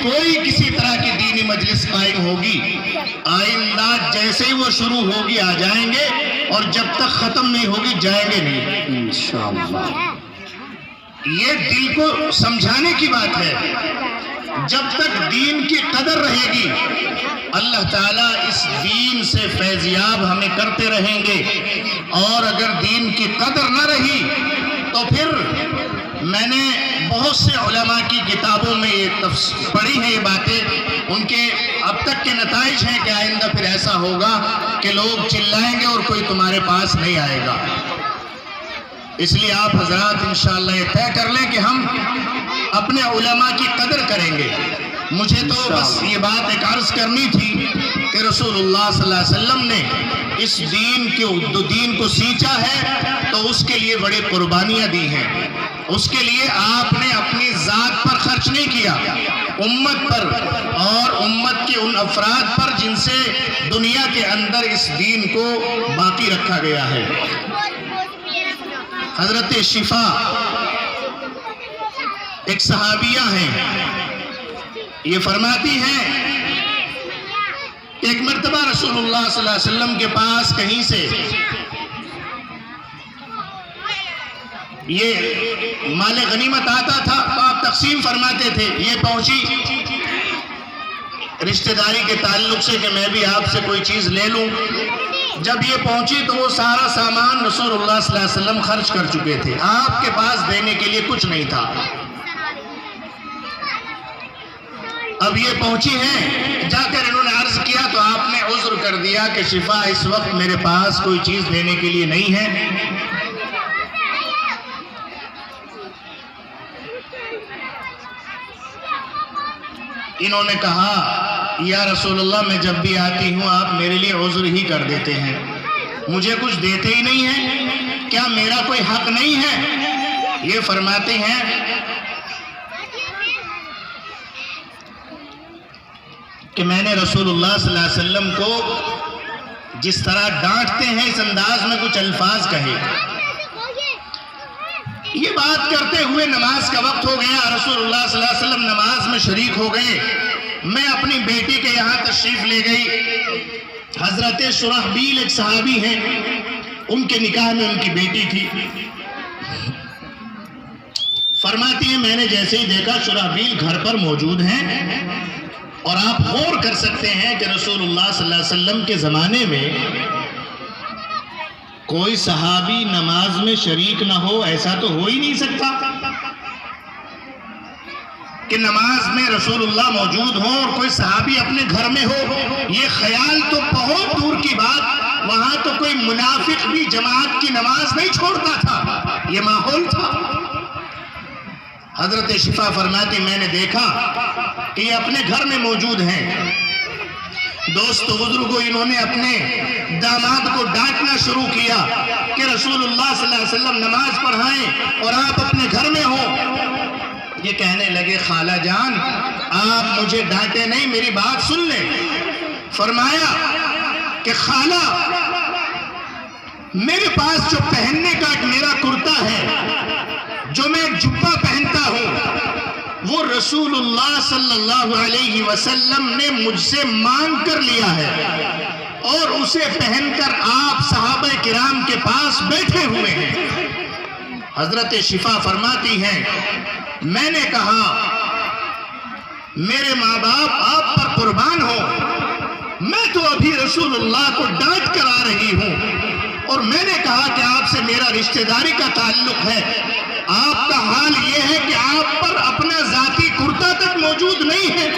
کوئی کسی طرح کی دینی مجلس قائم ہوگی، آئندہ جیسے ہی وہ شروع ہوگی آ جائیں گے، اور جب تک ختم نہیں ہوگی جائیں گے نہیں انشاءاللہ۔ یہ دل کو سمجھانے کی بات ہے۔ جب تک دین کی قدر رہے گی اللہ تعالیٰ اس دین سے فیضیاب ہمیں کرتے رہیں گے، اور اگر دین کی قدر نہ رہی تو پھر میں نے بہت سے علماء کی کتابوں میں یہ پڑھی ہیں یہ باتیں، ان کے اب تک کے نتائج ہیں کہ آئندہ پھر ایسا ہوگا کہ لوگ چلائیں گے اور کوئی تمہارے پاس نہیں آئے گا۔ اس لیے آپ حضرات انشاءاللہ یہ طے کر لیں کہ ہم اپنے علماء کی قدر کریں گے۔ مجھے تو بس یہ بات ایک عرض کرنی تھی کہ رسول اللہ صلی اللہ علیہ وسلم نے اس دین کو سینچا ہے تو اس کے لیے بڑی قربانیاں دی ہیں۔ اس کے لیے آپ نے اپنی ذات پر خرچ نہیں کیا، امت پر اور امت کے ان افراد پر جن سے دنیا کے اندر اس دین کو باقی رکھا گیا ہے۔ حضرت شفا ایک صحابیہ ہیں، یہ فرماتی ہیں ایک مرتبہ رسول اللہ صلی اللہ علیہ وسلم کے پاس کہیں سے یہ مال غنیمت آتا تھا تو آپ تقسیم فرماتے تھے۔ یہ پہنچی رشتہ داری کے تعلق سے کہ میں بھی آپ سے کوئی چیز لے لوں۔ جب یہ پہنچی تو وہ سارا سامان رسول اللہ صلی اللہ علیہ وسلم خرچ کر چکے تھے، آپ کے پاس دینے کے لیے کچھ نہیں تھا۔ اب یہ پہنچی ہیں، جا کر انہوں نے عرض کیا تو آپ نے عذر کر دیا کہ شفا اس وقت میرے پاس کوئی چیز دینے کے لیے نہیں ہے۔ انہوں نے کہا یا رسول اللہ میں جب بھی آتی ہوں آپ میرے لیے عذر ہی کر دیتے ہیں، مجھے کچھ دیتے ہی نہیں ہیں، کیا میرا کوئی حق نہیں ہے؟ یہ فرماتے ہیں کہ میں نے رسول اللہ صلی اللہ علیہ وسلم کو جس طرح ڈانٹتے ہیں اس انداز میں کچھ الفاظ کہے۔ یہ بات کرتے ہوئے نماز کا وقت ہو گیا، رسول اللہ صلی اللہ علیہ وسلم نماز میں شریک ہو گئے۔ میں اپنی بیٹی کے یہاں تشریف لے گئی۔ حضرت شرحبیل ایک صحابی ہیں، ان کے نکاح میں ان کی بیٹی تھی۔ فرماتی ہیں میں نے جیسے ہی دیکھا شرحبیل گھر پر موجود ہیں، اور آپ غور کر سکتے ہیں کہ رسول اللہ صلی اللہ علیہ وسلم کے زمانے میں کوئی صحابی نماز میں شریک نہ ہو، ایسا تو ہو ہی نہیں سکتا کہ نماز میں رسول اللہ موجود ہوں اور کوئی صحابی اپنے گھر میں ہو۔ یہ خیال تو بہت دور کی بات، وہاں تو کوئی منافق بھی جماعت کی نماز نہیں چھوڑتا تھا، یہ ماحول تھا۔ حضرت شفا فرماتی میں نے دیکھا کہ یہ اپنے گھر میں موجود ہیں۔ دوستو بزرگو، انہوں نے اپنے داماد کو ڈانٹنا شروع کیا کہ رسول اللہ صلی اللہ علیہ وسلم نماز پڑھائیں اور آپ اپنے گھر میں ہو۔ یہ کہنے لگے خالہ جان آپ مجھے ڈانٹے نہیں، میری بات سن لیں۔ فرمایا کہ خالہ میرے پاس جو پہننے کا ایک میرا کرتا ہے، جو میں ایک جبہ پہنتا ہوں، وہ رسول اللہ صلی اللہ علیہ وسلم نے مجھ سے مانگ کر لیا ہے، اور اسے پہن کر آپ صحابہ کرام کے پاس بیٹھے ہوئے ہیں۔ حضرت شفا فرماتی ہیں میں نے کہا میرے ماں باپ آپ پر قربان ہو، میں تو ابھی رسول اللہ کو ڈانٹ کر آ رہی ہوں، اور میں نے کہا کہ آپ سے میرا رشتہ داری کا تعلق ہے، آپ کا حال یہ ہے کہ آپ پر اپنا ذاتی کرتا تک موجود نہیں ہے،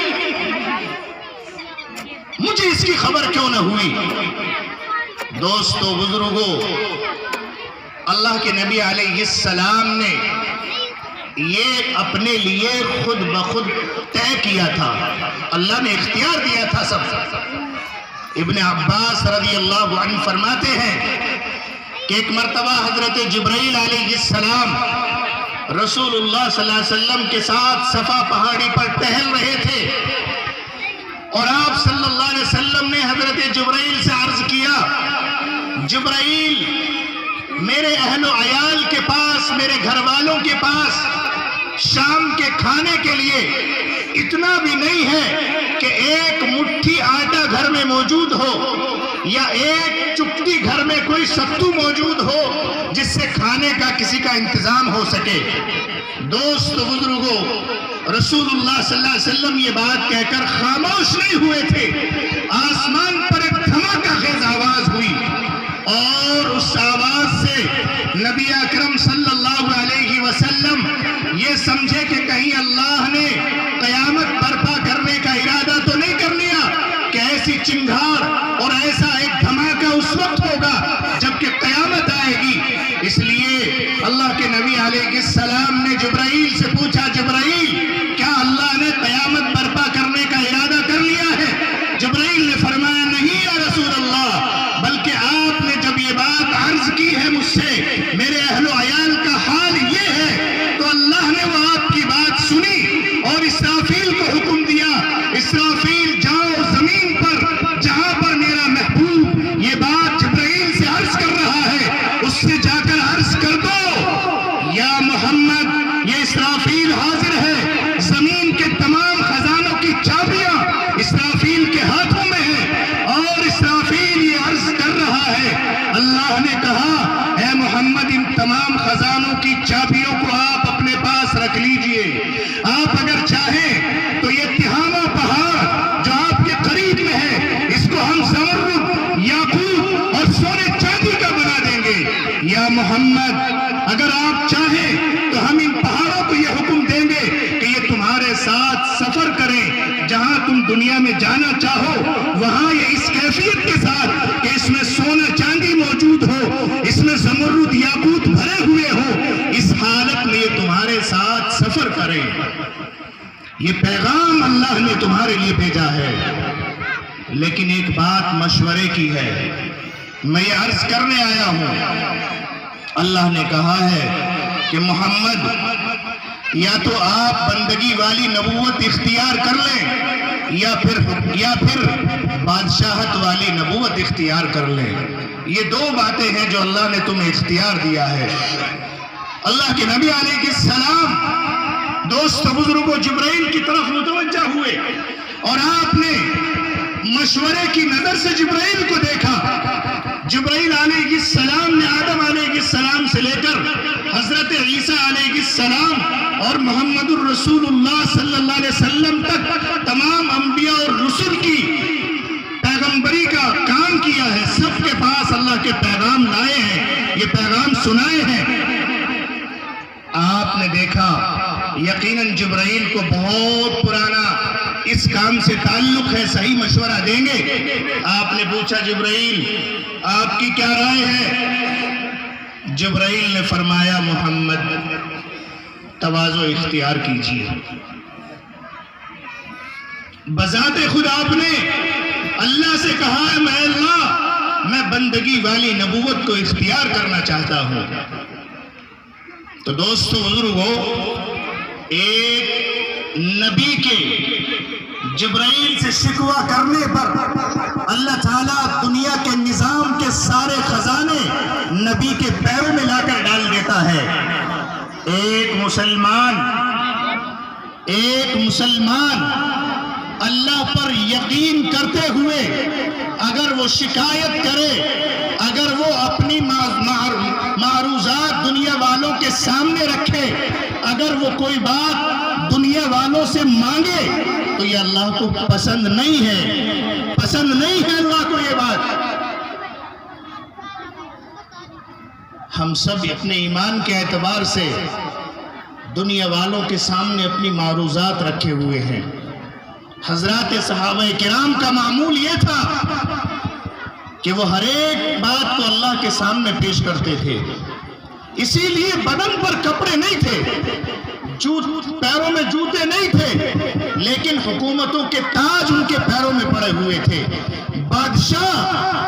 مجھے اس کی خبر کیوں نہ ہوئی؟ دوستو بزرگو، اللہ کے نبی علیہ السلام نے یہ اپنے لیے خود بخود طے کیا تھا، اللہ نے اختیار دیا تھا سب۔ ابن عباس رضی اللہ عنہ فرماتے ہیں کہ ایک مرتبہ حضرت جبرائیل علیہ السلام رسول اللہ صلی اللہ علیہ وسلم کے ساتھ صفا پہاڑی پر ٹہل رہے تھے، اور آپ صلی اللہ علیہ وسلم نے حضرت جبرائیل سے عرض کیا جبرائیل میرے اہل و عیال کے پاس، میرے گھر والوں کے پاس شام کے کھانے کے لیے اتنا بھی نہیں ہے کہ ایک مٹھی آٹا گھر میں موجود ہو یا ایک چپٹی گھر میں کوئی ستو موجود ہو جس سے کھانے کا کسی کا انتظام ہو سکے۔ دوست بزرگوں، رسول اللہ صلی اللہ علیہ وسلم یہ بات کہہ کر خاموش نہیں ہوئے تھے۔ آسمان پر ایک دھماکہ خیز آواز ہوئی اور اس آواز سے نبی اکرم صلی اللہ علیہ وسلم یہ سمجھے کہ کہیں اللہ نے قیامت برپا کرنے کا ارادہ تو نہیں کر لیا کہ ایسی چنگھاڑ اور ایسا ایک دھماکہ اس وقت ہوگا جبکہ قیامت آئے گی۔ اس لیے اللہ کے نبی علیہ السلام نے جبرائیل سے پوچھا، جبرائیل کیا اللہ نے قیامت برپا کرنے کا ارادہ کر لیا ہے؟ جبرائیل نے فرمایا نہیں یا رسول اللہ، بلکہ آپ نے جب یہ بات عرض کی ہے مجھ سے میرے اہل و عیال کا حال یہ ہے تو اللہ نے وہ آپ کی بات سنی اور اسرافیل کو حکم دیا، اسرافیل جاؤ زمین پر جہاں پر میرا محبوب یہ بات جبرائیل سے عرض کر رہا ہے اس سے جا کر عرض کر دو یا محمد یہ اسرافیل حاضر ہے، زمین کے تمام خزانوں کی چابیاں اسرافیل کے ہاتھوں میں ہیں اور اسرافیل یہ عرض کر رہا ہے اللہ نے کہا اے محمد ان تمام خزانوں کی چابیوں کو آپ اپنے پاس رکھ لیجئے، آپ اگر چاہیں تو یہ تہامہ پہاڑ جو آپ کے قریب میں ہے اس کو ہم زمرد، یاقوت اور سونے چاندی کا بنا دیں گے، یا محمد اگر آپ چاہیں تو ہم ان پہاڑوں کو یہ حکم دیں گے کہ یہ تمہارے ساتھ سفر کریں، جہاں تم دنیا میں جانا چاہو وہاں یہ اس کیفیت کے ساتھ کہ اس میں سونا چاندی موجود ہو، اس میں زمرد یاقوت بھرے ہوئے ہو، اس حالت میں یہ تمہارے ساتھ سفر کریں۔ یہ پیغام اللہ نے تمہارے لیے بھیجا ہے، لیکن ایک بات مشورے کی ہے، میں یہ عرض کرنے آیا ہوں۔ اللہ نے کہا ہے کہ محمد یا تو آپ بندگی والی نبوت اختیار کر لیں یا پھر بادشاہت والی نبوت اختیار کر لیں۔ یہ دو باتیں ہیں جو اللہ نے تمہیں اختیار دیا ہے۔ اللہ کے نبی علیہ السلام دوست بزرگوں جبرائیل کی طرف متوجہ ہوئے اور آپ نے مشورے کی نظر سے جبرائیل کو دیکھا۔ جبرائیل علیہ السلام نے آدم علیہ السلام سے لے کر حضرت عیسیٰ علیہ السلام اور محمد الرسول اللہ صلی اللہ علیہ وسلم تک تمام انبیاء اور رسل کی پیغمبری کا کام کیا ہے، سب کے پاس اللہ کے پیغام لائے ہیں، یہ پیغام سنائے ہیں۔ آپ نے دیکھا یقیناً جبرائیل کو بہت پرانا اس کام سے تعلق ہے، صحیح مشورہ دیں گے۔ آپ نے پوچھا جبرائیل آپ کی کیا رائے ہے؟ جبرائیل نے فرمایا محمد تواضع اختیار کیجیے۔ بذات خود آپ نے اللہ سے کہا ہے میں اللہ میں بندگی والی نبوت کو اختیار کرنا چاہتا ہوں۔ تو دوستو بزرگو، ایک نبی کے جبرائیل سے شکوہ کرنے پر اللہ تعالیٰ دنیا کے نظام کے سارے خزانے نبی کے پیروں میں لا کر ڈال دیتا ہے۔ ایک مسلمان اللہ پر یقین کرتے ہوئے اگر وہ شکایت کرے، اگر وہ اپنی معروضات دنیا والوں کے سامنے رکھے، اگر وہ کوئی بات دنیا والوں سے مانگے تو یہ اللہ کو پسند نہیں ہے، پسند نہیں ہے اللہ کو یہ بات۔ ہم سب اپنے ایمان کے اعتبار سے دنیا والوں کے سامنے اپنی معروضات رکھے ہوئے ہیں۔ حضرات صحابہ کرام کا معمول یہ تھا کہ وہ ہر ایک بات کو اللہ کے سامنے پیش کرتے تھے، اسی لیے بدن پر کپڑے نہیں تھے، پیروں میں جوتے نہیں تھے، لیکن حکومتوں کے تاج ان کے پیروں میں پڑے ہوئے تھے، بادشاہ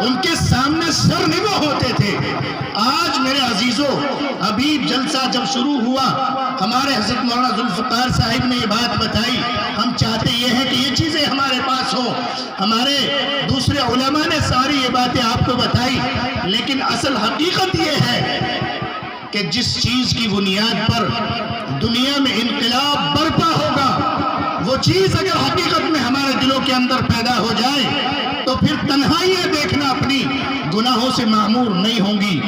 ان کے سامنے سر نگو ہوتے تھے۔ آج میرے عزیزوں، ابھی جلسہ جب شروع ہوا ہمارے حضرت مولانا ذوالفقار صاحب نے یہ بات بتائی، ہم چاہتے یہ ہے کہ یہ چیزیں ہمارے پاس ہوں، ہمارے دوسرے علماء نے ساری یہ باتیں آپ کو بتائی، لیکن اصل حقیقت یہ ہے کہ جس چیز کی بنیاد پر دنیا میں انقلاب برپا ہوگا وہ چیز اگر حقیقت میں ہمارے دلوں کے اندر پیدا ہو جائے تو پھر تنہائیاں دیکھنا اپنی گناہوں سے معمور نہیں ہوں گی۔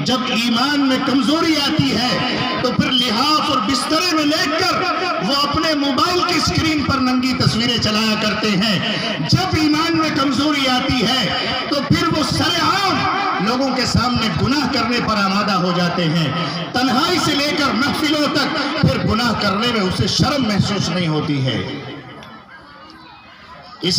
جب ایمان میں کمزوری آتی ہے تو پھر لحاف اور بسترے میں لیٹ کر وہ اپنے موبائل کی اسکرین پر ننگی تصویریں چلایا کرتے ہیں۔ جب ایمان میں کمزوری آتی ہے تو پھر وہ سرعام لوگوں کے سامنے گناہ کرنے پر آمادہ ہو جاتے ہیں۔ تنہائی سے لے کر محفلوں تک پھر گناہ کرنے میں اسے شرم محسوس نہیں ہوتی ہے۔